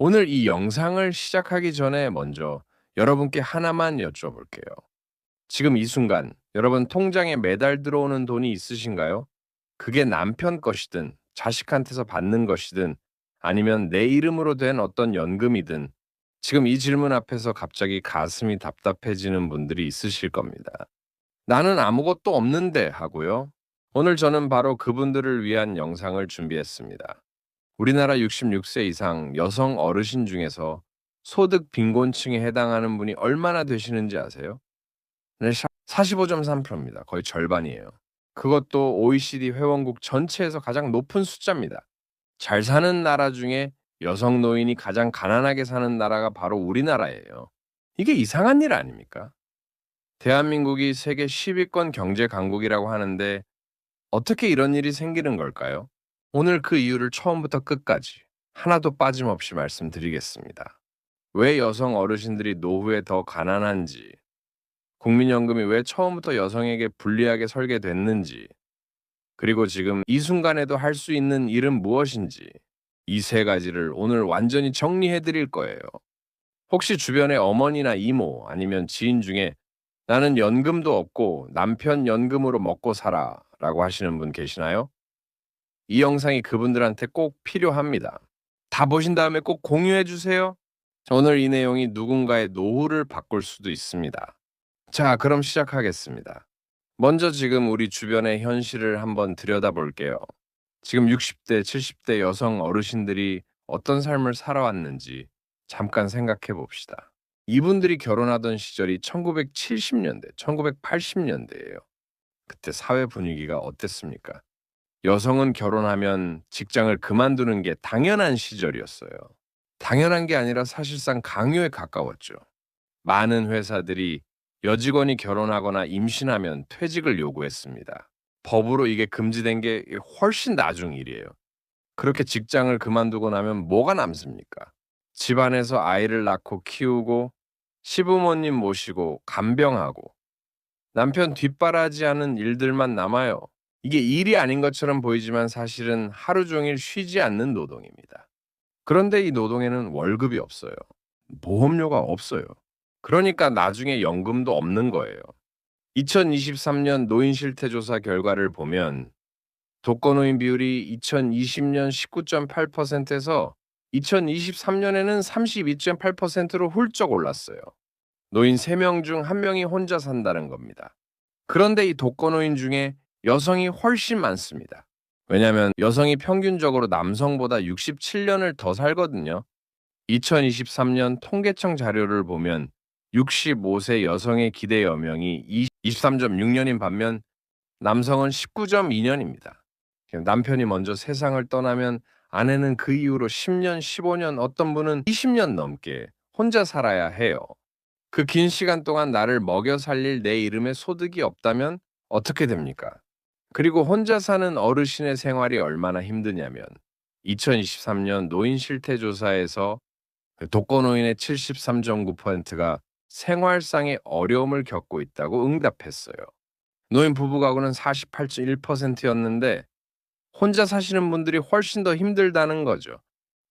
오늘 이 영상을 시작하기 전에 먼저 여러분께 하나만 여쭤볼게요. 지금 이 순간 여러분 통장에 매달 들어오는 돈이 있으신가요? 그게 남편 것이든 자식한테서 받는 것이든 아니면 내 이름으로 된 어떤 연금이든 지금 이 질문 앞에서 갑자기 가슴이 답답해지는 분들이 있으실 겁니다. 나는 아무것도 없는데 하고요. 오늘 저는 바로 그분들을 위한 영상을 준비했습니다. 우리나라 66세 이상 여성 어르신 중에서 소득 빈곤층에 해당하는 분이 얼마나 되시는지 아세요? 네, 45.3%입니다. 거의 절반이에요. 그것도 OECD 회원국 전체에서 가장 높은 숫자입니다. 잘 사는 나라 중에 여성 노인이 가장 가난하게 사는 나라가 바로 우리나라예요. 이게 이상한 일 아닙니까? 대한민국이 세계 10위권 경제 강국이라고 하는데 어떻게 이런 일이 생기는 걸까요? 오늘 그 이유를 처음부터 끝까지 하나도 빠짐없이 말씀드리겠습니다. 왜 여성 어르신들이 노후에 더 가난한지, 국민연금이 왜 처음부터 여성에게 불리하게 설계됐는지, 그리고 지금 이 순간에도 할 수 있는 일은 무엇인지, 이 세 가지를 오늘 완전히 정리해 드릴 거예요. 혹시 주변에 어머니나 이모 아니면 지인 중에 나는 연금도 없고 남편 연금으로 먹고 살아 라고 하시는 분 계시나요? 이 영상이 그분들한테 꼭 필요합니다. 다 보신 다음에 꼭 공유해 주세요. 오늘 이 내용이 누군가의 노후를 바꿀 수도 있습니다. 자, 그럼 시작하겠습니다. 먼저 지금 우리 주변의 현실을 한번 들여다볼게요. 지금 60대, 70대 여성 어르신들이 어떤 삶을 살아왔는지 잠깐 생각해 봅시다. 이분들이 결혼하던 시절이 1970년대, 1980년대예요. 그때 사회 분위기가 어땠습니까? 여성은 결혼하면 직장을 그만두는 게 당연한 시절이었어요. 당연한 게 아니라 사실상 강요에 가까웠죠. 많은 회사들이 여직원이 결혼하거나 임신하면 퇴직을 요구했습니다. 법으로 이게 금지된 게 훨씬 나중 일이에요. 그렇게 직장을 그만두고 나면 뭐가 남습니까? 집안에서 아이를 낳고 키우고 시부모님 모시고 간병하고 남편 뒷바라지하는 일들만 남아요. 이게 일이 아닌 것처럼 보이지만 사실은 하루 종일 쉬지 않는 노동입니다. 그런데 이 노동에는 월급이 없어요. 보험료가 없어요. 그러니까 나중에 연금도 없는 거예요. 2023년 노인 실태조사 결과를 보면 독거노인 비율이 2020년 19.8%에서 2023년에는 32.8%로 훌쩍 올랐어요. 노인 3명 중 1명이 혼자 산다는 겁니다. 그런데 이 독거노인 중에 여성이 훨씬 많습니다. 왜냐하면 여성이 평균적으로 남성보다 67년을 더 살거든요. 2023년 통계청 자료를 보면 65세 여성의 기대 여명이 23.6년인 반면 남성은 19.2년입니다. 남편이 먼저 세상을 떠나면 아내는 그 이후로 10년, 15년, 어떤 분은 20년 넘게 혼자 살아야 해요. 그 긴 시간 동안 나를 먹여 살릴 내 이름에 소득이 없다면 어떻게 됩니까? 그리고 혼자 사는 어르신의 생활이 얼마나 힘드냐면 2023년 노인 실태 조사에서 독거노인의 73.9%가 생활상의 어려움을 겪고 있다고 응답했어요. 노인 부부 가구는 48.1%였는데 혼자 사시는 분들이 훨씬 더 힘들다는 거죠.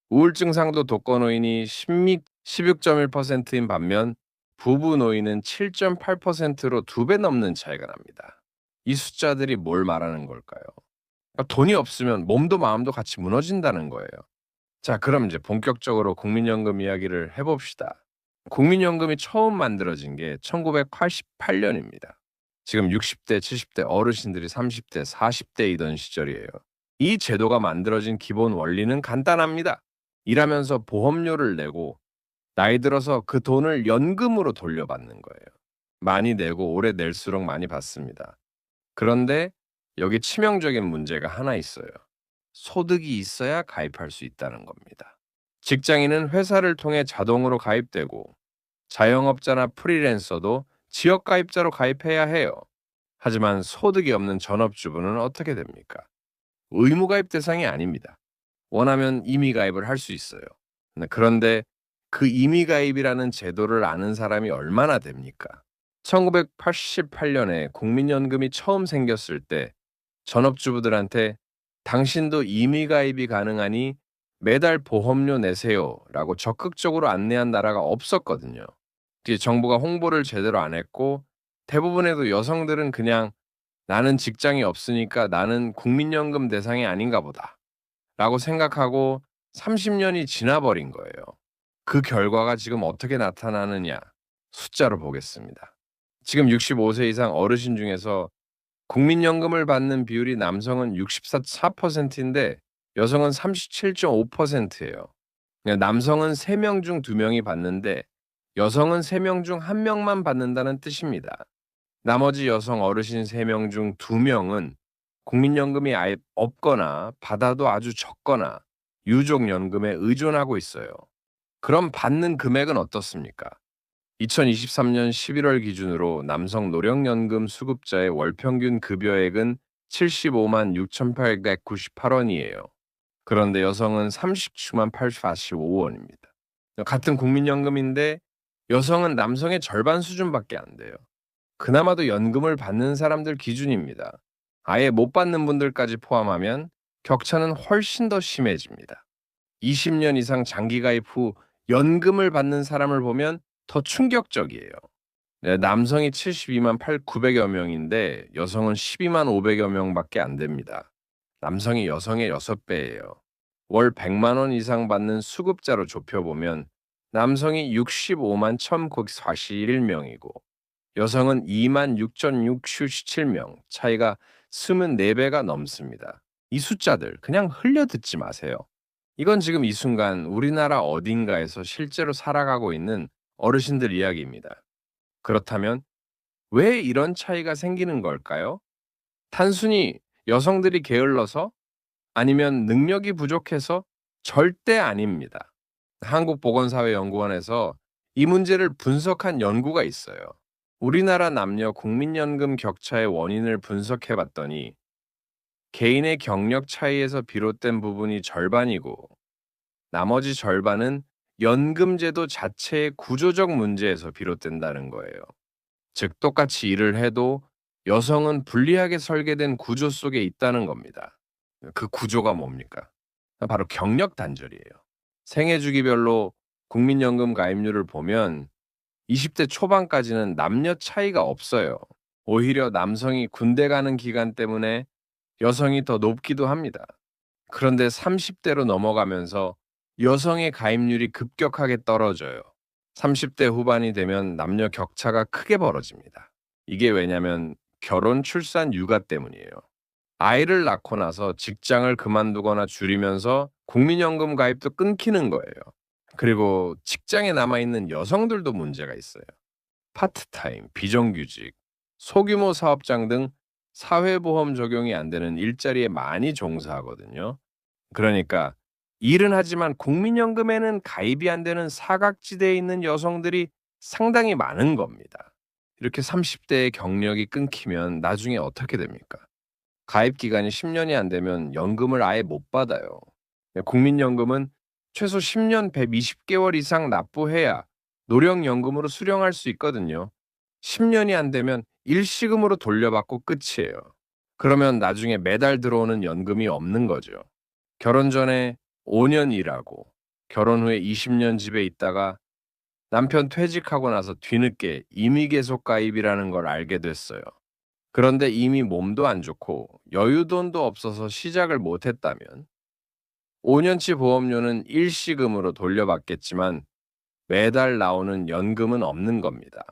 우울증상도 독거노인이 16.1%인 반면 부부 노인은 7.8%로 2배 넘는 차이가 납니다. 이 숫자들이 뭘 말하는 걸까요? 그러니까 돈이 없으면 몸도 마음도 같이 무너진다는 거예요. 자, 그럼 이제 본격적으로 국민연금 이야기를 해봅시다. 국민연금이 처음 만들어진 게 1988년입니다. 지금 60대, 70대 어르신들이 30대, 40대이던 시절이에요. 이 제도가 만들어진 기본 원리는 간단합니다. 일하면서 보험료를 내고 나이 들어서 그 돈을 연금으로 돌려받는 거예요. 많이 내고 오래 낼수록 많이 받습니다. 그런데 여기 치명적인 문제가 하나 있어요. 소득이 있어야 가입할 수 있다는 겁니다. 직장인은 회사를 통해 자동으로 가입되고 자영업자나 프리랜서도 지역 가입자로 가입해야 해요. 하지만 소득이 없는 전업주부는 어떻게 됩니까? 의무 가입 대상이 아닙니다. 원하면 임의 가입을 할 수 있어요. 그런데 그 임의 가입이라는 제도를 아는 사람이 얼마나 됩니까? 1988년에 국민연금이 처음 생겼을 때 전업주부들한테 당신도 임의 가입이 가능하니 매달 보험료 내세요라고 적극적으로 안내한 나라가 없었거든요. 이게 정부가 홍보를 제대로 안 했고 대부분의 여성들은 그냥 '나는 직장이 없으니까 나는 국민연금 대상이 아닌가 보다.'라고 생각하고 30년이 지나 버린 거예요. 그 결과가 지금 어떻게 나타나느냐 숫자로 보겠습니다. 지금 65세 이상 어르신 중에서 국민연금을 받는 비율이 남성은 64%인데 여성은 37.5%예요. 남성은 3명 중 2명이 받는데 여성은 3명 중 1명만 받는다는 뜻입니다. 나머지 여성 어르신 3명 중 2명은 국민연금이 아예 없거나 받아도 아주 적거나 유족연금에 의존하고 있어요. 그럼 받는 금액은 어떻습니까? 2023년 11월 기준으로 남성 노령연금 수급자의 월 평균 급여액은 75만 6,898원이에요. 그런데 여성은 37만 845원입니다. 같은 국민연금인데 여성은 남성의 절반 수준밖에 안 돼요. 그나마도 연금을 받는 사람들 기준입니다. 아예 못 받는 분들까지 포함하면 격차는 훨씬 더 심해집니다. 20년 이상 장기 가입 후 연금을 받는 사람을 보면 더 충격적이에요. 네, 남성이 72만 900여 명인데 여성은 12만 500여 명밖에 안 됩니다. 남성이 여성의 6배예요. 월 100만 원 이상 받는 수급자로 좁혀보면 남성이 65만 1,941명이고 여성은 2만 6,667명, 차이가 24배가 넘습니다. 이 숫자들 그냥 흘려 듣지 마세요. 이건 지금 이 순간 우리나라 어딘가에서 실제로 살아가고 있는 어르신들 이야기입니다. 그렇다면 왜 이런 차이가 생기는 걸까요? 단순히 여성들이 게을러서 아니면 능력이 부족해서 절대 아닙니다. 한국보건사회연구원에서 이 문제를 분석한 연구가 있어요. 우리나라 남녀 국민연금 격차의 원인을 분석해 봤더니 개인의 경력 차이에서 비롯된 부분이 절반이고 나머지 절반은 연금제도 자체의 구조적 문제에서 비롯된다는 거예요. 즉, 똑같이 일을 해도 여성은 불리하게 설계된 구조 속에 있다는 겁니다. 그 구조가 뭡니까? 바로 경력 단절이에요. 생애 주기별로 국민연금 가입률을 보면 20대 초반까지는 남녀 차이가 없어요. 오히려 남성이 군대 가는 기간 때문에 여성이 더 높기도 합니다. 그런데 30대로 넘어가면서 여성의 가입률이 급격하게 떨어져요. 30대 후반이 되면 남녀 격차가 크게 벌어집니다. 이게 왜냐면 결혼, 출산, 육아 때문이에요. 아이를 낳고 나서 직장을 그만두거나 줄이면서 국민연금 가입도 끊기는 거예요. 그리고 직장에 남아있는 여성들도 문제가 있어요. 파트타임, 비정규직, 소규모 사업장 등 사회보험 적용이 안 되는 일자리에 많이 종사하거든요. 그러니까 일은 하지만 국민연금에는 가입이 안 되는 사각지대에 있는 여성들이 상당히 많은 겁니다. 이렇게 30대의 경력이 끊기면 나중에 어떻게 됩니까? 가입 기간이 10년이 안 되면 연금을 아예 못 받아요. 국민연금은 최소 10년 120개월 이상 납부해야 노령연금으로 수령할 수 있거든요. 10년이 안 되면 일시금으로 돌려받고 끝이에요. 그러면 나중에 매달 들어오는 연금이 없는 거죠. 결혼 전에 5년 일하고 결혼 후에 20년 집에 있다가 남편 퇴직하고 나서 뒤늦게 임의계속 가입이라는 걸 알게 됐어요. 그런데 이미 몸도 안 좋고 여유돈도 없어서 시작을 못 했다면 5년치 보험료는 일시금으로 돌려받겠지만 매달 나오는 연금은 없는 겁니다.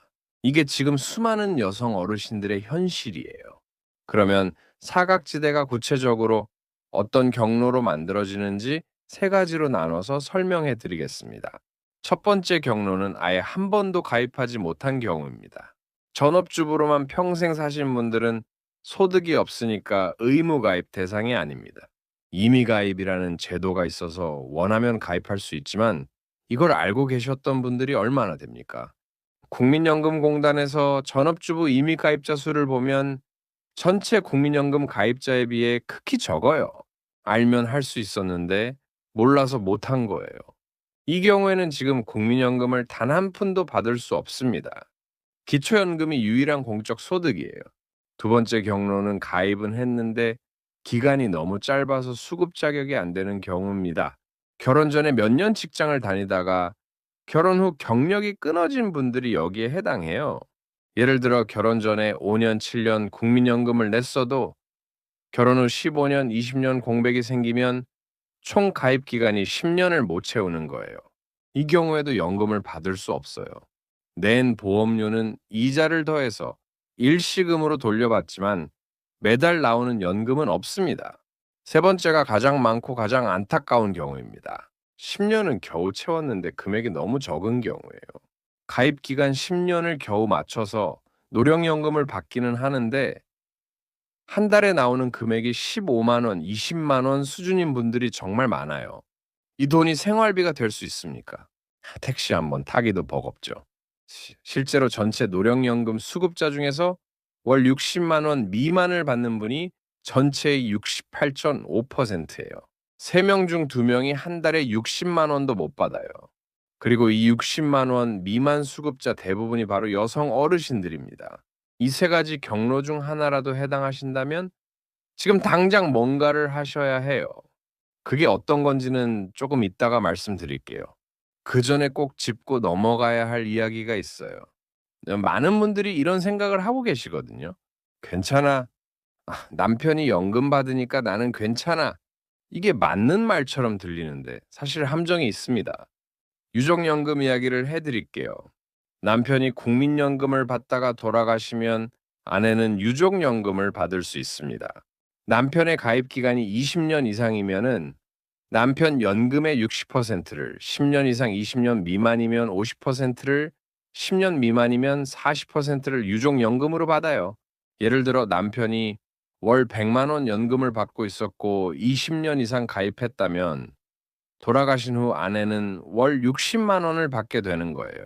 이게 지금 수많은 여성 어르신들의 현실이에요. 그러면 사각지대가 구체적으로 어떤 경로로 만들어지는지 세 가지로 나눠서 설명해 드리겠습니다. 첫 번째 경로는 아예 한 번도 가입하지 못한 경우입니다. 전업주부로만 평생 사신 분들은 소득이 없으니까 의무 가입 대상이 아닙니다. 임의 가입이라는 제도가 있어서 원하면 가입할 수 있지만 이걸 알고 계셨던 분들이 얼마나 됩니까? 국민연금공단에서 전업주부 임의 가입자 수를 보면 전체 국민연금 가입자에 비해 극히 적어요. 알면 할 수 있었는데 몰라서 못한 거예요. 이 경우에는 지금 국민연금을 단 한 푼도 받을 수 없습니다. 기초연금이 유일한 공적 소득이에요. 두 번째 경로는 가입은 했는데 기간이 너무 짧아서 수급 자격이 안 되는 경우입니다. 결혼 전에 몇 년 직장을 다니다가 결혼 후 경력이 끊어진 분들이 여기에 해당해요. 예를 들어 결혼 전에 5년, 7년 국민연금을 냈어도 결혼 후 15년, 20년 공백이 생기면 총 가입 기간이 10년을 못 채우는 거예요. 이 경우에도 연금을 받을 수 없어요. 낸 보험료는 이자를 더해서 일시금으로 돌려받지만 매달 나오는 연금은 없습니다. 세 번째가 가장 많고 가장 안타까운 경우입니다. 10년은 겨우 채웠는데 금액이 너무 적은 경우예요. 가입 기간 10년을 겨우 맞춰서 노령연금을 받기는 하는데 한 달에 나오는 금액이 15만 원, 20만 원 수준인 분들이 정말 많아요. 이 돈이 생활비가 될 수 있습니까? 택시 한번 타기도 버겁죠. 실제로 전체 노령연금 수급자 중에서 월 60만 원 미만을 받는 분이 전체의 68.5%예요. 3명 중 2명이 한 달에 60만 원도 못 받아요. 그리고 이 60만 원 미만 수급자 대부분이 바로 여성 어르신들입니다. 이 세 가지 경로 중 하나라도 해당하신다면 지금 당장 뭔가를 하셔야 해요. 그게 어떤 건지는 조금 이따가 말씀드릴게요. 그 전에 꼭 짚고 넘어가야 할 이야기가 있어요. 많은 분들이 이런 생각을 하고 계시거든요. 괜찮아. 남편이 연금 받으니까 나는 괜찮아. 이게 맞는 말처럼 들리는데 사실 함정이 있습니다. 유족연금 이야기를 해드릴게요. 남편이 국민연금을 받다가 돌아가시면 아내는 유족연금을 받을 수 있습니다. 남편의 가입 기간이 20년 이상이면은 남편 연금의 60%를 10년 이상 20년 미만이면 50%를 10년 미만이면 40%를 유족연금으로 받아요. 예를 들어 남편이 월 100만 원 연금을 받고 있었고 20년 이상 가입했다면 돌아가신 후 아내는 월 60만 원을 받게 되는 거예요.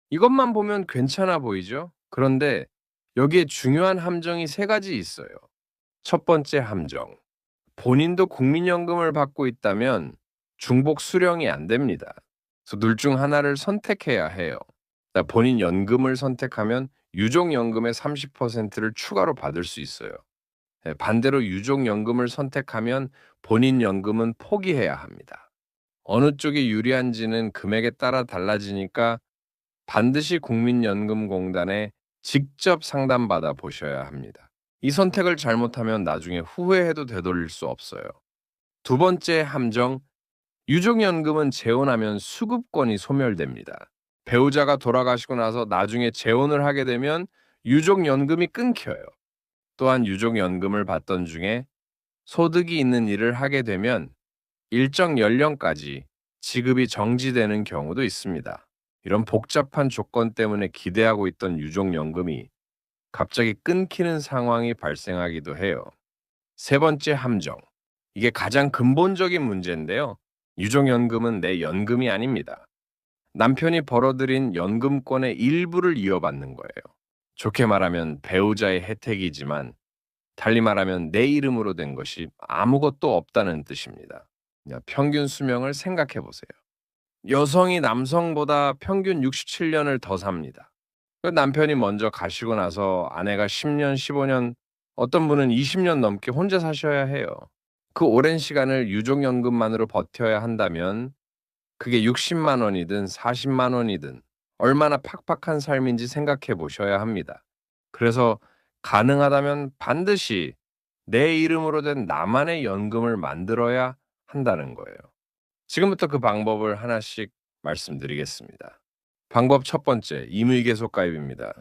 이것만 보면 괜찮아 보이죠? 그런데 여기에 중요한 함정이 세 가지 있어요. 첫 번째 함정. 본인도 국민연금을 받고 있다면 중복 수령이 안 됩니다. 그래서 둘 중 하나를 선택해야 해요. 그러니까 본인 연금을 선택하면 유족연금의 30%를 추가로 받을 수 있어요. 예, 반대로 유족연금을 선택하면 본인 연금은 포기해야 합니다. 어느 쪽이 유리한지는 금액에 따라 달라지니까 반드시 국민연금공단에 직접 상담받아 보셔야 합니다. 이 선택을 잘못하면 나중에 후회해도 되돌릴 수 없어요. 두 번째 함정, 유족연금은 재혼하면 수급권이 소멸됩니다. 배우자가 돌아가시고 나서 나중에 재혼을 하게 되면 유족연금이 끊겨요. 또한 유족연금을 받던 중에 소득이 있는 일을 하게 되면 일정 연령까지 지급이 정지되는 경우도 있습니다. 이런 복잡한 조건 때문에 기대하고 있던 유족연금이 갑자기 끊기는 상황이 발생하기도 해요. 세 번째 함정. 이게 가장 근본적인 문제인데요. 유족연금은 내 연금이 아닙니다. 남편이 벌어들인 연금권의 일부를 이어받는 거예요. 좋게 말하면 배우자의 혜택이지만 달리 말하면 내 이름으로 된 것이 아무것도 없다는 뜻입니다. 평균 수명을 생각해 보세요. 여성이 남성보다 평균 67년을 더 삽니다. 그 남편이 먼저 가시고 나서 아내가 10년, 15년, 어떤 분은 20년 넘게 혼자 사셔야 해요. 그 오랜 시간을 유족연금만으로 버텨야 한다면 그게 60만 원이든 40만 원이든 얼마나 팍팍한 삶인지 생각해 보셔야 합니다. 그래서 가능하다면 반드시 내 이름으로 된 나만의 연금을 만들어야 한다는 거예요. 지금부터 그 방법을 하나씩 말씀드리겠습니다. 방법 첫 번째, 임의계속 가입입니다.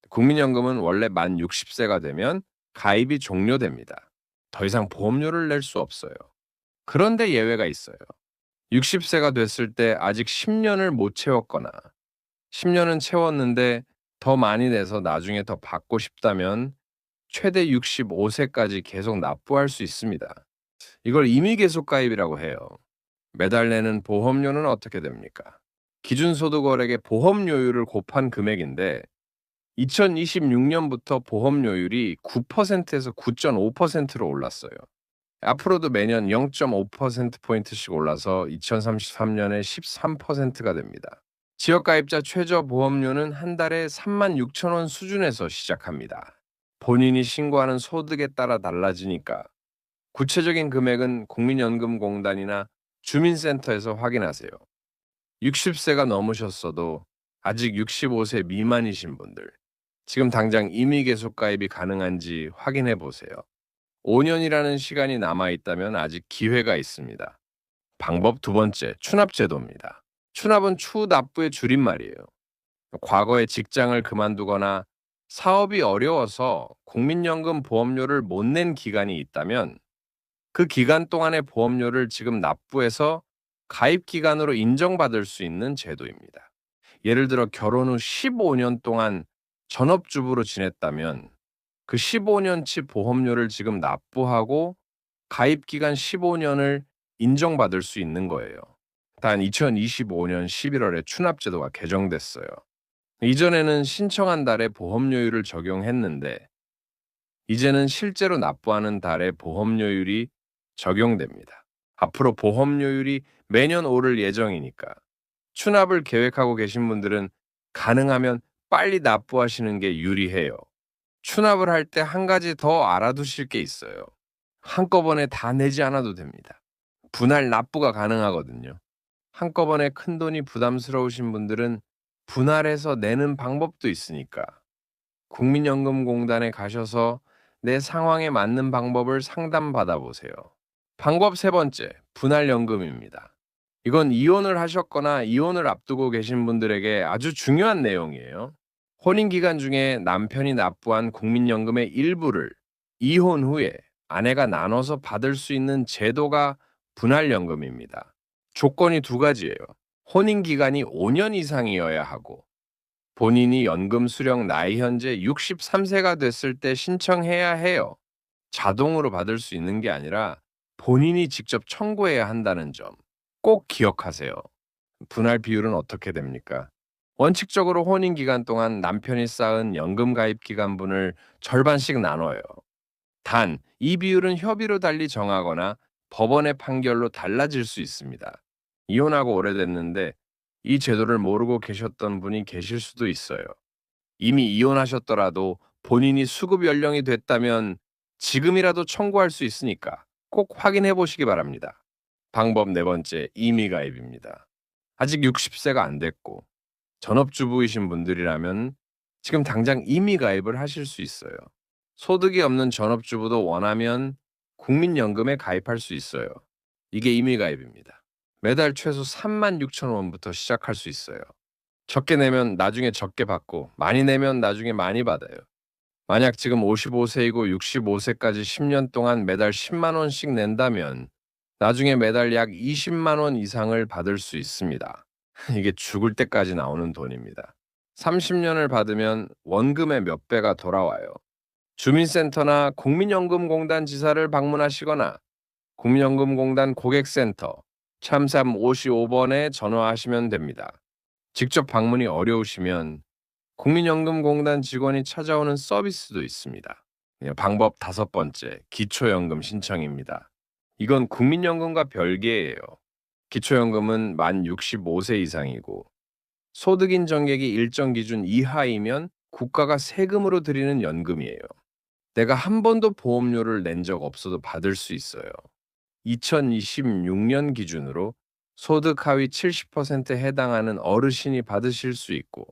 국민연금은 원래 만 60세가 되면 가입이 종료됩니다. 더 이상 보험료를 낼 수 없어요. 그런데 예외가 있어요. 60세가 됐을 때 아직 10년을 못 채웠거나 10년은 채웠는데 더 많이 내서 나중에 더 받고 싶다면 최대 65세까지 계속 납부할 수 있습니다. 이걸 임의계속 가입이라고 해요. 매달 내는 보험료는 어떻게 됩니까? 기준소득월액의 보험료율을 곱한 금액인데 2026년부터 보험료율이 9%에서 9.5%로 올랐어요. 앞으로도 매년 0.5%포인트씩 올라서 2033년에 13%가 됩니다. 지역가입자 최저 보험료는 한 달에 36,000원 수준에서 시작합니다. 본인이 신고하는 소득에 따라 달라지니까 구체적인 금액은 국민연금공단이나 주민센터에서 확인하세요. 60세가 넘으셨어도 아직 65세 미만이신 분들, 지금 당장 임의 계속 가입이 가능한지 확인해 보세요. 5년이라는 시간이 남아 있다면 아직 기회가 있습니다. 방법 두 번째, 추납제도입니다. 추납은 추납부의 줄임말이에요. 과거에 직장을 그만두거나 사업이 어려워서 국민연금 보험료를 못 낸 기간이 있다면 그 기간 동안의 보험료를 지금 납부해서 가입 기간으로 인정받을 수 있는 제도입니다. 예를 들어 결혼 후 15년 동안 전업주부로 지냈다면 그 15년치 보험료를 지금 납부하고 가입 기간 15년을 인정받을 수 있는 거예요. 단 2025년 11월에 추납제도가 개정됐어요. 이전에는 신청한 달에 보험료율을 적용했는데 이제는 실제로 납부하는 달에 보험료율이 적용됩니다. 앞으로 보험료율이 매년 오를 예정이니까 추납을 계획하고 계신 분들은 가능하면 빨리 납부하시는 게 유리해요. 추납을 할 때 한 가지 더 알아두실 게 있어요. 한꺼번에 다 내지 않아도 됩니다. 분할 납부가 가능하거든요. 한꺼번에 큰돈이 부담스러우신 분들은 분할해서 내는 방법도 있으니까 국민연금공단에 가셔서 내 상황에 맞는 방법을 상담받아 보세요. 방법 세 번째, 분할연금입니다. 이건 이혼을 하셨거나 이혼을 앞두고 계신 분들에게 아주 중요한 내용이에요. 혼인 기간 중에 남편이 납부한 국민연금의 일부를 이혼 후에 아내가 나눠서 받을 수 있는 제도가 분할연금입니다. 조건이 두 가지예요. 혼인 기간이 5년 이상이어야 하고 본인이 연금 수령 나이 현재 63세가 됐을 때 신청해야 해요. 자동으로 받을 수 있는 게 아니라 본인이 직접 청구해야 한다는 점 꼭 기억하세요. 분할 비율은 어떻게 됩니까? 원칙적으로 혼인 기간 동안 남편이 쌓은 연금 가입 기간분을 절반씩 나눠요. 단, 이 비율은 협의로 달리 정하거나 법원의 판결로 달라질 수 있습니다. 이혼하고 오래됐는데 이 제도를 모르고 계셨던 분이 계실 수도 있어요. 이미 이혼하셨더라도 본인이 수급 연령이 됐다면 지금이라도 청구할 수 있으니까 꼭 확인해 보시기 바랍니다. 방법 네 번째, 임의 가입입니다. 아직 60세가 안 됐고 전업주부이신 분들이라면 지금 당장 임의 가입을 하실 수 있어요. 소득이 없는 전업주부도 원하면 국민연금에 가입할 수 있어요. 이게 임의 가입입니다. 매달 최소 36,000원부터 시작할 수 있어요. 적게 내면 나중에 적게 받고 많이 내면 나중에 많이 받아요. 만약 지금 55세이고 65세까지 10년 동안 매달 10만 원씩 낸다면 나중에 매달 약 20만 원 이상을 받을 수 있습니다. 이게 죽을 때까지 나오는 돈입니다. 30년을 받으면 원금의 몇 배가 돌아와요. 주민센터나 국민연금공단 지사를 방문하시거나 국민연금공단 고객센터 참삼 55번에 전화하시면 됩니다. 직접 방문이 어려우시면 국민연금공단 직원이 찾아오는 서비스도 있습니다. 방법 다섯 번째, 기초연금 신청입니다. 이건 국민연금과 별개예요. 기초연금은 만 65세 이상이고 소득 인정액이 일정 기준 이하이면 국가가 세금으로 드리는 연금이에요. 내가 한 번도 보험료를 낸 적 없어도 받을 수 있어요. 2026년 기준으로 소득 하위 70%에 해당하는 어르신이 받으실 수 있고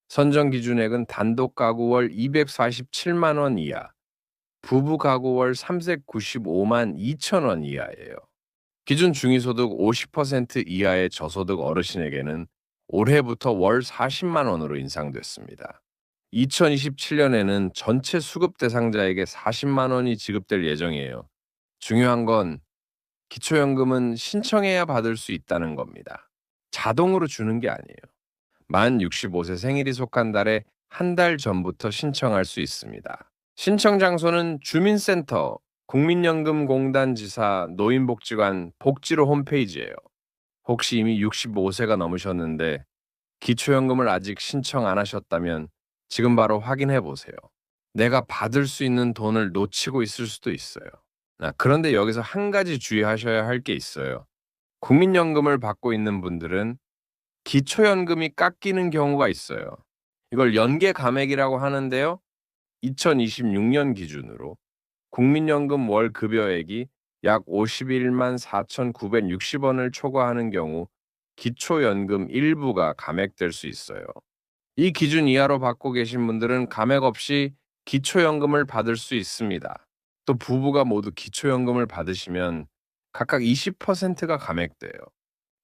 선정 기준액은 단독 가구 월 247만 원 이하, 부부 가구 월 395만 2천 원 이하예요. 기준 중위소득 50% 이하의 저소득 어르신에게는 올해부터 월 40만 원으로 인상됐습니다. 2027년에는 전체 수급 대상자에게 40만 원이 지급될 예정이에요. 중요한 건 기초연금은 신청해야 받을 수 있다는 겁니다. 자동으로 주는 게 아니에요. 만 65세 생일이 속한 달에 한 달 전부터 신청할 수 있습니다. 신청 장소는 주민센터, 국민연금공단 지사, 노인복지관, 복지로 홈페이지예요. 혹시 이미 65세가 넘으셨는데 기초연금을 아직 신청 안 하셨다면 지금 바로 확인해 보세요. 내가 받을 수 있는 돈을 놓치고 있을 수도 있어요. 그런데 여기서 한 가지 주의하셔야 할 게 있어요. 국민연금을 받고 있는 분들은 기초연금이 깎이는 경우가 있어요. 이걸 연계 감액이라고 하는데요. 2026년 기준으로 국민연금 월 급여액이 약 51만 4,960원을 초과하는 경우 기초연금 일부가 감액될 수 있어요. 이 기준 이하로 받고 계신 분들은 감액 없이 기초연금을 받을 수 있습니다. 또 부부가 모두 기초연금을 받으시면 각각 20%가 감액돼요.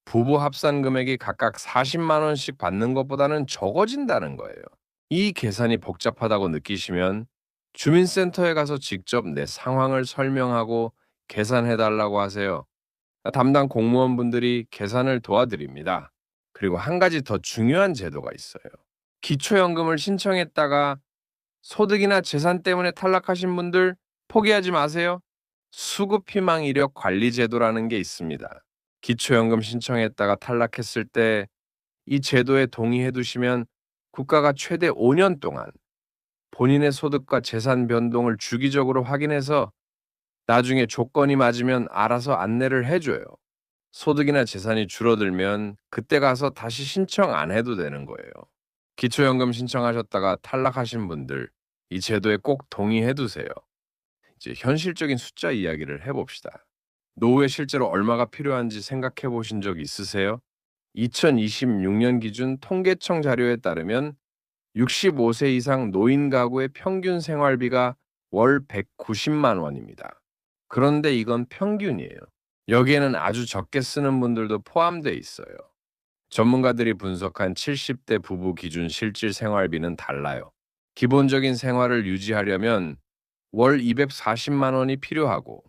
부부 합산 금액이 각각 40만 원씩 받는 것보다는 적어진다는 거예요. 이 계산이 복잡하다고 느끼시면 주민센터에 가서 직접 내 상황을 설명하고 계산해달라고 하세요. 담당 공무원분들이 계산을 도와드립니다. 그리고 한 가지 더 중요한 제도가 있어요. 기초연금을 신청했다가 소득이나 재산 때문에 탈락하신 분들 포기하지 마세요. 수급희망 이력 관리 제도라는 게 있습니다. 기초연금 신청했다가 탈락했을 때 이 제도에 동의해 두시면 국가가 최대 5년 동안 본인의 소득과 재산 변동을 주기적으로 확인해서 나중에 조건이 맞으면 알아서 안내를 해줘요. 소득이나 재산이 줄어들면 그때 가서 다시 신청 안 해도 되는 거예요. 기초연금 신청하셨다가 탈락하신 분들, 이 제도에 꼭 동의해 두세요. 이제 현실적인 숫자 이야기를 해봅시다. 노후에 실제로 얼마가 필요한지 생각해 보신 적 있으세요? 2026년 기준 통계청 자료에 따르면 65세 이상 노인 가구의 평균 생활비가 월 190만 원입니다. 그런데 이건 평균이에요. 여기에는 아주 적게 쓰는 분들도 포함되어 있어요. 전문가들이 분석한 70대 부부 기준 실질 생활비는 달라요. 기본적인 생활을 유지하려면 월 240만 원이 필요하고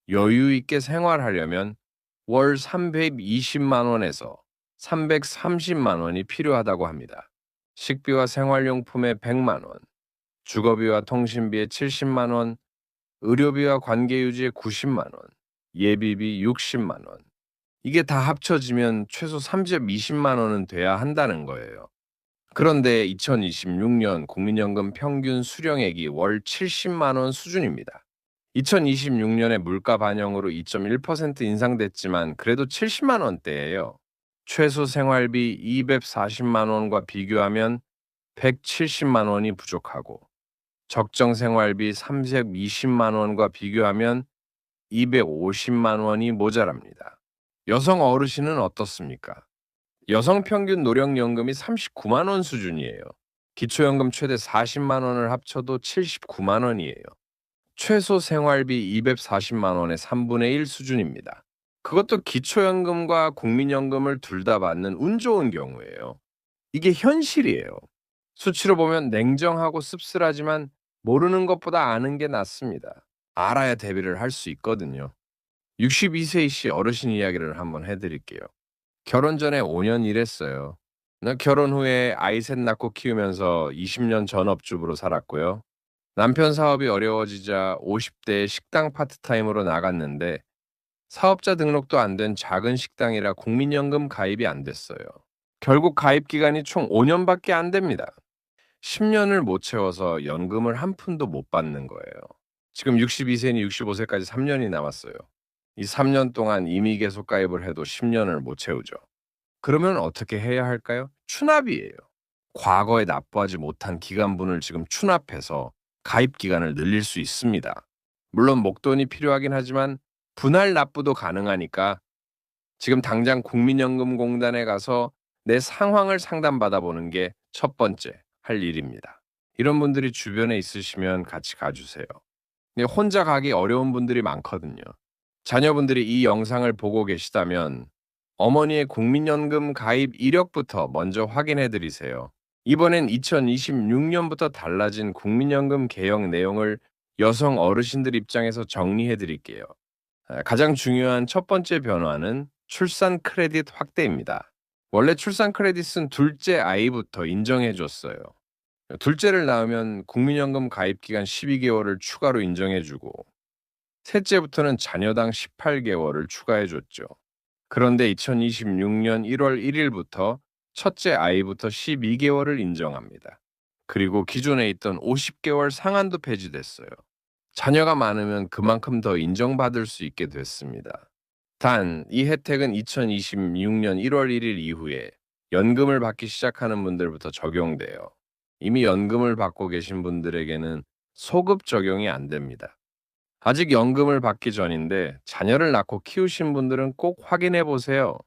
여유 있게 생활하려면 월 320만 원에서 330만 원이 필요하다고 합니다. 식비와 생활용품에 100만 원, 주거비와 통신비에 70만 원, 의료비와 관계유지에 90만 원, 예비비 60만 원. 이게 다 합쳐지면 최소 320만 원은 돼야 한다는 거예요. 그런데 2026년 국민연금 평균 수령액이 월 70만 원 수준입니다. 2026년에 물가 반영으로 2.1% 인상됐지만 그래도 70만 원대예요. 최소 생활비 240만 원과 비교하면 170만 원이 부족하고 적정 생활비 320만 원과 비교하면 250만 원이 모자랍니다. 여성 어르신은 어떻습니까? 여성 평균 노령연금이 39만 원 수준이에요. 기초연금 최대 40만 원을 합쳐도 79만 원이에요. 최소 생활비 240만 원의 3분의 1 수준입니다. 그것도 기초연금과 국민연금을 둘 다 받는 운 좋은 경우예요. 이게 현실이에요. 수치로 보면 냉정하고 씁쓸하지만 모르는 것보다 아는 게 낫습니다. 알아야 대비를 할 수 있거든요. 62세이씨 어르신 이야기를 한번 해드릴게요. 결혼 전에 5년 일했어요. 나 결혼 후에 아이 셋 낳고 키우면서 20년 전업주부로 살았고요. 남편 사업이 어려워지자 50대에 식당 파트타임으로 나갔는데 사업자 등록도 안 된 작은 식당이라 국민연금 가입이 안 됐어요. 결국 가입 기간이 총 5년밖에 안 됩니다. 10년을 못 채워서 연금을 한 푼도 못 받는 거예요. 지금 62세니 65세까지 3년이 남았어요. 이 3년 동안 이미 계속 가입을 해도 10년을 못 채우죠. 그러면 어떻게 해야 할까요? 추납이에요. 과거에 납부하지 못한 기간분을 지금 추납해서 가입 기간을 늘릴 수 있습니다. 물론 목돈이 필요하긴 하지만 분할 납부도 가능하니까 지금 당장 국민연금공단에 가서 내 상황을 상담받아 보는 게 첫 번째 할 일입니다. 이런 분들이 주변에 있으시면 같이 가주세요. 근데 혼자 가기 어려운 분들이 많거든요. 자녀분들이 이 영상을 보고 계시다면 어머니의 국민연금 가입 이력부터 먼저 확인해 드리세요. 이번엔 2026년부터 달라진 국민연금 개혁 내용을 여성 어르신들 입장에서 정리해 드릴게요. 가장 중요한 첫 번째 변화는 출산 크레딧 확대입니다. 원래 출산 크레딧은 둘째 아이부터 인정해 줬어요. 둘째를 낳으면 국민연금 가입 기간 12개월을 추가로 인정해 주고 셋째부터는 자녀당 18개월을 추가해 줬죠. 그런데 2026년 1월 1일부터 첫째 아이부터 12개월을 인정합니다. 그리고 기존에 있던 50개월 상한도 폐지됐어요. 자녀가 많으면 그만큼 더 인정받을 수 있게 됐습니다. 단, 이 혜택은 2026년 1월 1일 이후에 연금을 받기 시작하는 분들부터 적용돼요. 이미 연금을 받고 계신 분들에게는 소급 적용이 안 됩니다. 아직 연금을 받기 전인데 자녀를 낳고 키우신 분들은 꼭 확인해 보세요.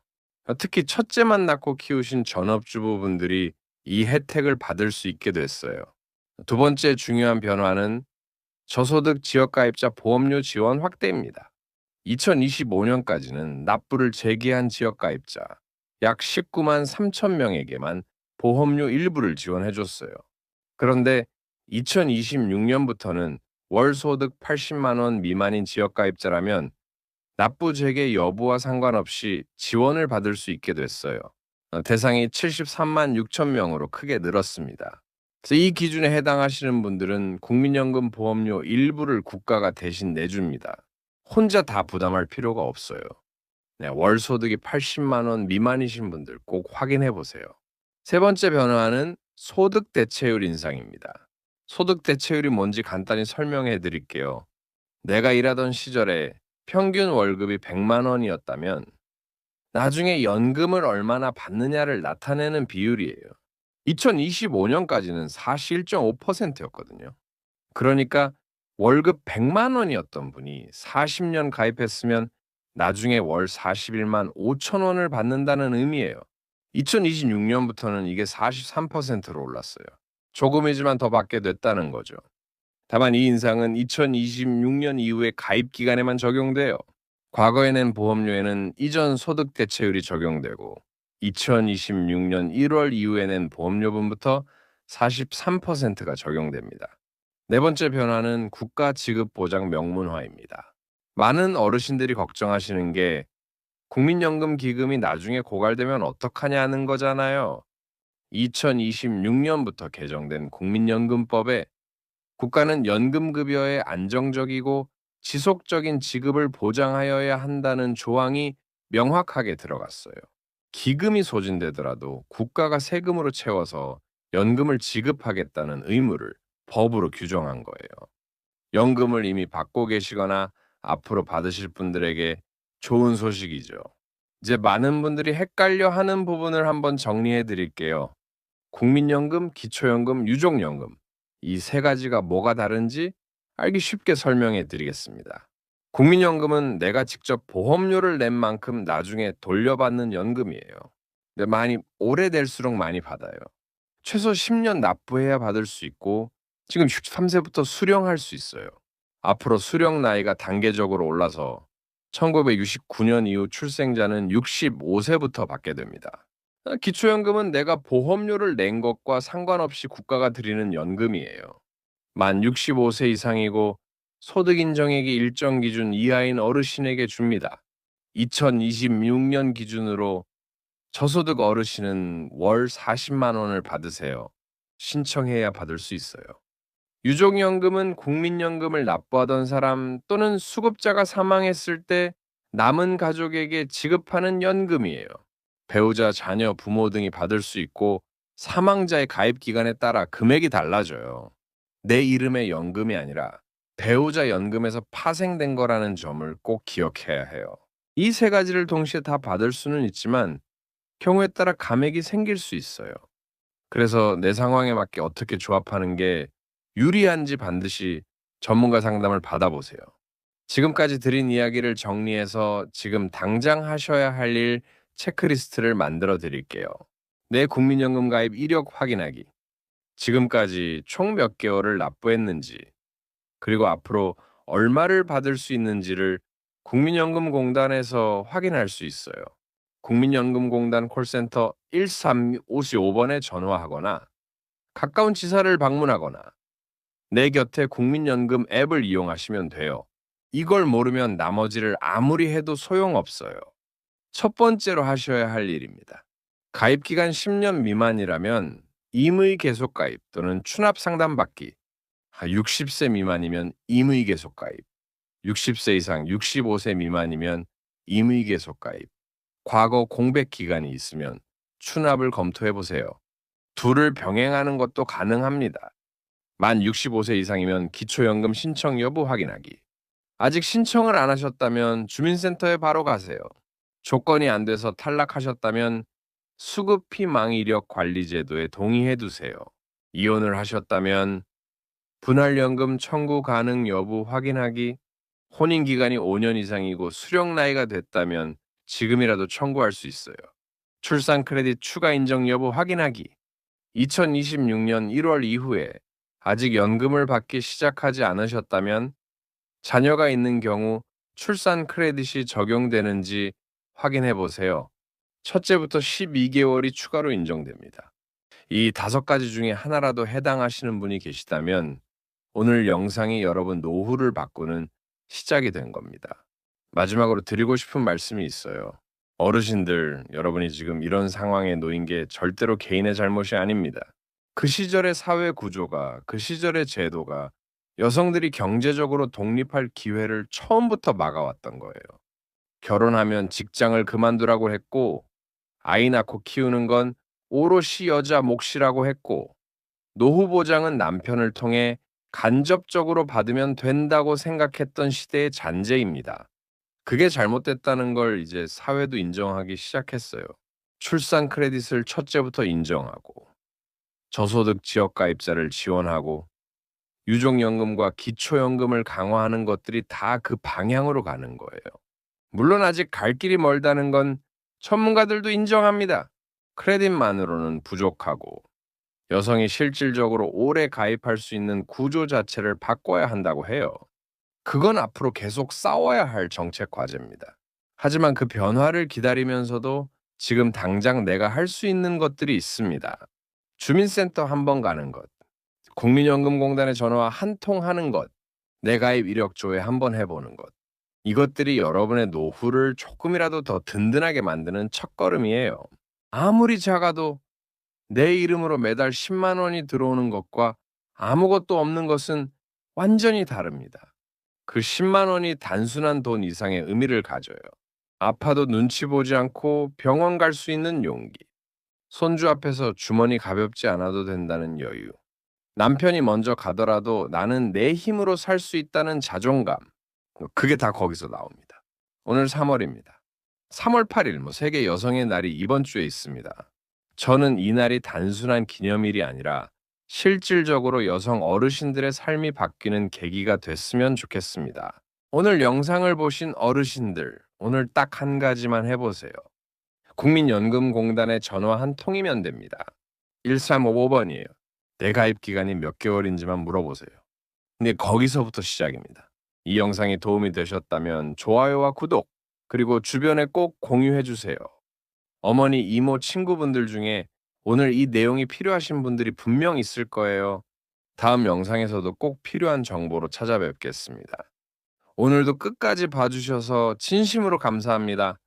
특히 첫째만 낳고 키우신 전업주부분들이 이 혜택을 받을 수 있게 됐어요. 두 번째 중요한 변화는 저소득 지역가입자 보험료 지원 확대입니다. 2025년까지는 납부를 재개한 지역가입자 약 19만 3천 명에게만 보험료 일부를 지원해 줬어요. 그런데 2026년부터는 월 소득 80만 원 미만인 지역가입자라면 납부 재개 여부와 상관없이 지원을 받을 수 있게 됐어요. 대상이 73만 6천 명으로 크게 늘었습니다. 그래서 이 기준에 해당하시는 분들은 국민연금 보험료 일부를 국가가 대신 내줍니다. 혼자 다 부담할 필요가 없어요. 네, 월 소득이 80만 원 미만이신 분들 꼭 확인해 보세요. 세 번째 변화는 소득 대체율 인상입니다. 소득 대체율이 뭔지 간단히 설명해 드릴게요. 내가 일하던 시절에 평균 월급이 100만 원이었다면 나중에 연금을 얼마나 받느냐를 나타내는 비율이에요. 2025년까지는 41.5%였거든요. 그러니까 월급 100만 원이었던 분이 40년 가입했으면 나중에 월 41만 5천 원을 받는다는 의미예요. 2026년부터는 이게 43%로 올랐어요. 조금이지만 더 받게 됐다는 거죠. 다만 이 인상은 2026년 이후의 가입 기간에만 적용돼요. 과거에 낸 보험료에는 이전 소득 대체율이 적용되고 2026년 1월 이후에 낸 보험료분부터 43%가 적용됩니다. 네 번째 변화는 국가 지급 보장 명문화입니다. 많은 어르신들이 걱정하시는 게 국민연금 기금이 나중에 고갈되면 어떡하냐는 거잖아요. 2026년부터 개정된 국민연금법에 국가는 연금급여의 안정적이고 지속적인 지급을 보장하여야 한다는 조항이 명확하게 들어갔어요. 기금이 소진되더라도 국가가 세금으로 채워서 연금을 지급하겠다는 의무를 법으로 규정한 거예요. 연금을 이미 받고 계시거나 앞으로 받으실 분들에게 좋은 소식이죠. 이제 많은 분들이 헷갈려 하는 부분을 한번 정리해 드릴게요. 국민연금, 기초연금, 유족연금. 이 세 가지가 뭐가 다른지 알기 쉽게 설명해 드리겠습니다. 국민연금은 내가 직접 보험료를 낸 만큼 나중에 돌려받는 연금이에요. 근데 많이 오래될수록 많이 받아요. 최소 10년 납부해야 받을 수 있고 지금 63세부터 수령할 수 있어요. 앞으로 수령 나이가 단계적으로 올라서 1969년 이후 출생자는 65세부터 받게 됩니다. 기초연금은 내가 보험료를 낸 것과 상관없이 국가가 드리는 연금이에요. 만 65세 이상이고 소득 인정액이 일정 기준 이하인 어르신에게 줍니다. 2026년 기준으로 저소득 어르신은 월 40만 원을 받으세요. 신청해야 받을 수 있어요. 유족연금은 국민연금을 납부하던 사람 또는 수급자가 사망했을 때 남은 가족에게 지급하는 연금이에요. 배우자, 자녀, 부모 등이 받을 수 있고 사망자의 가입 기간에 따라 금액이 달라져요. 내 이름의 연금이 아니라 배우자 연금에서 파생된 거라는 점을 꼭 기억해야 해요. 이 세 가지를 동시에 다 받을 수는 있지만 경우에 따라 감액이 생길 수 있어요. 그래서 내 상황에 맞게 어떻게 조합하는 게 유리한지 반드시 전문가 상담을 받아보세요. 지금까지 드린 이야기를 정리해서 지금 당장 하셔야 할 일 체크리스트를 만들어 드릴게요. 내 국민연금 가입 이력 확인하기. 지금까지 총 몇 개월을 납부했는지, 그리고 앞으로 얼마를 받을 수 있는지를 국민연금공단에서 확인할 수 있어요. 국민연금공단 콜센터 1355번에 전화하거나 가까운 지사를 방문하거나 내 곁에 국민연금 앱을 이용하시면 돼요. 이걸 모르면 나머지를 아무리 해도 소용없어요. 첫 번째로 하셔야 할 일입니다. 가입 기간 10년 미만이라면 임의 계속 가입 또는 추납 상담 받기. 60세 미만이면 임의 계속 가입. 60세 이상 65세 미만이면 임의 계속 가입. 과거 공백 기간이 있으면 추납을 검토해 보세요. 둘을 병행하는 것도 가능합니다. 만 65세 이상이면 기초연금 신청 여부 확인하기. 아직 신청을 안 하셨다면 주민센터에 바로 가세요. 조건이 안 돼서 탈락하셨다면 수급피 망이력 관리 제도에 동의해 두세요. 이혼을 하셨다면 분할연금 청구 가능 여부 확인하기. 혼인 기간이 5년 이상이고 수령 나이가 됐다면 지금이라도 청구할 수 있어요. 출산 크레딧 추가 인정 여부 확인하기. 2026년 1월 이후에 아직 연금을 받기 시작하지 않으셨다면 자녀가 있는 경우 출산 크레딧이 적용되는지 확인해 보세요. 첫째부터 12개월이 추가로 인정됩니다. 이 5가지 중에 하나라도 해당하시는 분이 계시다면 오늘 영상이 여러분 노후를 바꾸는 시작이 된 겁니다. 마지막으로 드리고 싶은 말씀이 있어요. 어르신들, 여러분이 지금 이런 상황에 놓인 게 절대로 개인의 잘못이 아닙니다. 그 시절의 사회 구조가, 그 시절의 제도가 여성들이 경제적으로 독립할 기회를 처음부터 막아왔던 거예요. 결혼하면 직장을 그만두라고 했고, 아이 낳고 키우는 건 오롯이 여자 몫이라고 했고, 노후 보장은 남편을 통해 간접적으로 받으면 된다고 생각했던 시대의 잔재입니다. 그게 잘못됐다는 걸 이제 사회도 인정하기 시작했어요. 출산 크레딧을 첫째부터 인정하고, 저소득 지역가입자를 지원하고, 유족연금과 기초연금을 강화하는 것들이 다 그 방향으로 가는 거예요. 물론 아직 갈 길이 멀다는 건 전문가들도 인정합니다. 크레딧만으로는 부족하고, 여성이 실질적으로 오래 가입할 수 있는 구조 자체를 바꿔야 한다고 해요. 그건 앞으로 계속 싸워야 할 정책 과제입니다. 하지만 그 변화를 기다리면서도 지금 당장 내가 할 수 있는 것들이 있습니다. 주민센터 한 번 가는 것, 국민연금공단에 전화 한 통 하는 것, 내 가입 이력 조회 한 번 해보는 것. 이것들이 여러분의 노후를 조금이라도 더 든든하게 만드는 첫걸음이에요. 아무리 작아도 내 이름으로 매달 10만 원이 들어오는 것과 아무것도 없는 것은 완전히 다릅니다. 그 10만 원이 단순한 돈 이상의 의미를 가져요. 아파도 눈치 보지 않고 병원 갈 수 있는 용기. 손주 앞에서 주머니 가볍지 않아도 된다는 여유. 남편이 먼저 가더라도 나는 내 힘으로 살 수 있다는 자존감. 그게 다 거기서 나옵니다. 오늘 3월입니다. 3월 8일 세계 여성의 날이 이번 주에 있습니다. 저는 이 날이 단순한 기념일이 아니라 실질적으로 여성 어르신들의 삶이 바뀌는 계기가 됐으면 좋겠습니다. 오늘 영상을 보신 어르신들, 오늘 딱 한 가지만 해보세요. 국민연금공단에 전화 한 통이면 됩니다. 1355번이에요. 내 가입 기간이 몇 개월인지만 물어보세요. 근데 거기서부터 시작입니다. 이 영상이 도움이 되셨다면 좋아요와 구독, 그리고 주변에 꼭 공유해 주세요. 어머니, 이모, 친구분들 중에 오늘 이 내용이 필요하신 분들이 분명 있을 거예요. 다음 영상에서도 꼭 필요한 정보로 찾아뵙겠습니다. 오늘도 끝까지 봐주셔서 진심으로 감사합니다.